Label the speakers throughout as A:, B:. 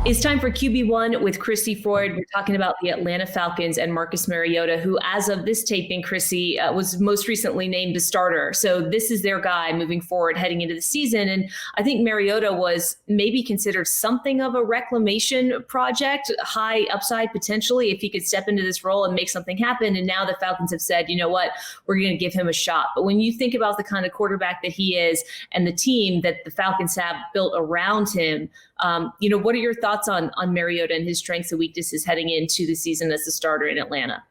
A: It's time for QB1 with Crissy Froyd. We're talking about the Atlanta Falcons and Marcus Mariota, who, as of this taping, Crissy, was most recently named the starter. So this is their guy moving forward, heading into the season. And I think Mariota was maybe considered something of a reclamation project, high upside potentially, if he could step into this role and make something happen. And now the Falcons have said, you know what, we're going to give him a shot. But when you think about the kind of quarterback that he is and the team that the Falcons have built around him, what are your thoughts on Mariota and his strengths and weaknesses heading into the season as the starter in Atlanta?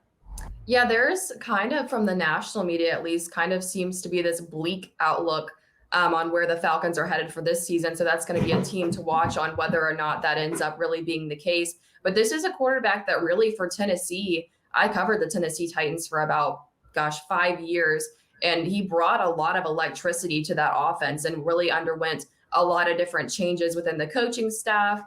B: Yeah, there's kind of, from the national media at least, kind of seems to be this bleak outlook on where the Falcons are headed for this season. So that's going to be a team to watch on whether or not that ends up really being the case. But this is a quarterback that really, for Tennessee, I covered the Tennessee Titans for about, 5 years. And he brought a lot of electricity to that offense and really underwent a lot of different changes within the coaching staff.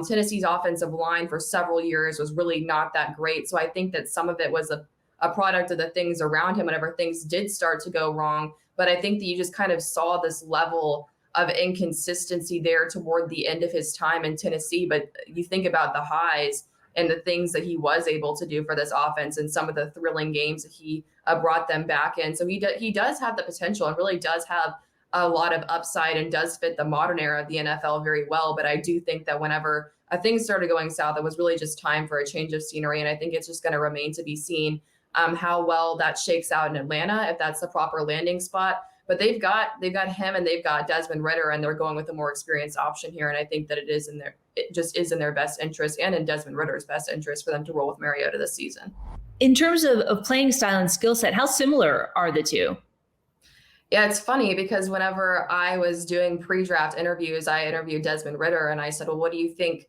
B: Tennessee's offensive line for several years was really not that great. So I think that some of it was a product of the things around him whenever things did start to go wrong. But I think that you just kind of saw this level of inconsistency there toward the end of his time in Tennessee. But you think about the highs and the things that he was able to do for this offense and some of the thrilling games that he brought them back in. So he does have the potential and really does have a lot of upside and does fit the modern era of the NFL very well. But I do think that whenever things started going south, it was really just time for a change of scenery. And I think it's just going to remain to be seen how well that shakes out in Atlanta, if that's the proper landing spot. But they've got him and they've got Desmond Ridder, and they're going with a more experienced option here. And I think that it just is in their best interest and in Desmond Ridder's best interest for them to roll with Mariota this season.
A: In terms of playing style and skill set, how similar are the two?
B: Yeah, it's funny because whenever I was doing pre-draft interviews, I interviewed Desmond Ridder and I said, well, what do you think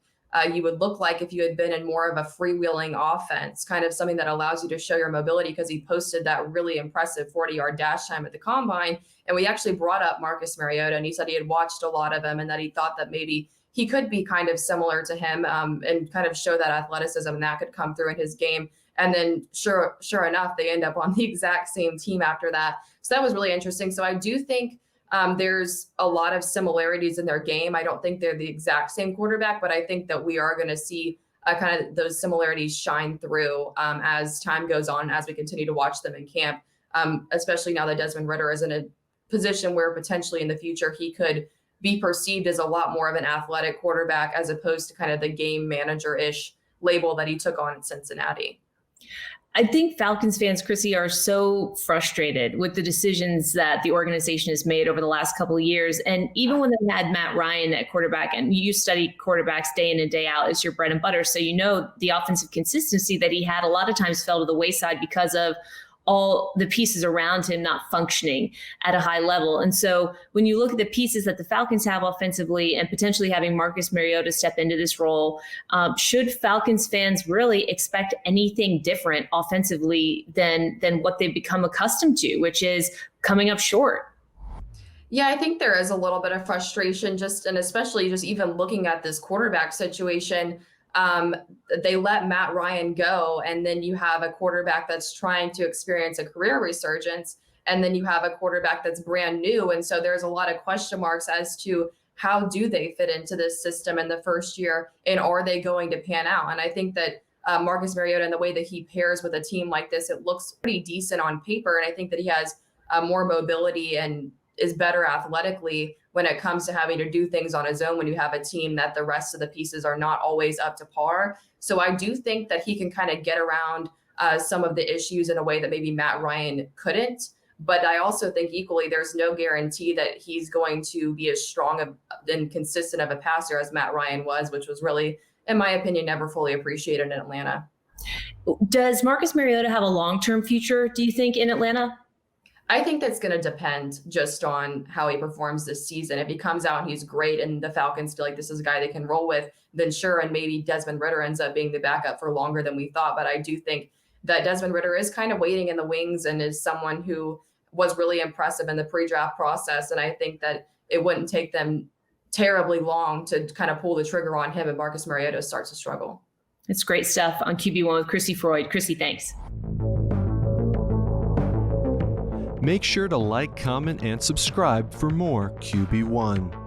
B: you would look like if you had been in more of a freewheeling offense, kind of something that allows you to show your mobility? Because he posted that really impressive 40-yard dash time at the combine. And we actually brought up Marcus Mariota, and he said he had watched a lot of him and that he thought that maybe he could be kind of similar to him and kind of show that athleticism and that could come through in his game. And then sure enough, they end up on the exact same team after that. So that was really interesting. So I do think there's a lot of similarities in their game. I don't think they're the exact same quarterback, but I think that we are going to see kind of those similarities shine through as time goes on, as we continue to watch them in camp, especially now that Desmond Ridder is in a position where potentially in the future he could be perceived as a lot more of an athletic quarterback as opposed to kind of the game manager-ish label that he took on in Cincinnati.
A: I think Falcons fans, Crissy, are so frustrated with the decisions that the organization has made over the last couple of years. And even when they had Matt Ryan at quarterback, and you study quarterbacks day in and day out, it's your bread and butter. So you know the offensive consistency that he had a lot of times fell to the wayside because of all the pieces around him not functioning at a high level. And so when you look at the pieces that the Falcons have offensively and potentially having Marcus Mariota step into this role, should Falcons fans really expect anything different offensively than what they've become accustomed to, which is coming up short?
B: Yeah, I think there is a little bit of frustration and especially just even looking at this quarterback situation. They let Matt Ryan go, and then you have a quarterback that's trying to experience a career resurgence, and then you have a quarterback that's brand new. And so there's a lot of question marks as to how do they fit into this system in the first year, and are they going to pan out? And I think that Marcus Mariota, and the way that he pairs with a team like this, it looks pretty decent on paper. And I think that he has more mobility and is better athletically when it comes to having to do things on his own when you have a team that the rest of the pieces are not always up to par. So I do think that he can kind of get around some of the issues in a way that maybe Matt Ryan couldn't. But I also think equally there's no guarantee that he's going to be as strong and consistent of a passer as Matt Ryan was, which was really, in my opinion, never fully appreciated in Atlanta.
A: Does Marcus Mariota have a long-term future, do you think, in Atlanta?
B: I think that's going to depend just on how he performs this season. If he comes out and he's great and the Falcons feel like this is a guy they can roll with, then sure. And maybe Desmond Ridder ends up being the backup for longer than we thought. But I do think that Desmond Ridder is kind of waiting in the wings and is someone who was really impressive in the pre-draft process. And I think that it wouldn't take them terribly long to kind of pull the trigger on him and Marcus Mariota starts to struggle.
A: It's great stuff on QB1 with Crissy Froyd. Crissy, thanks.
C: Make sure to like, comment, and subscribe for more QB1.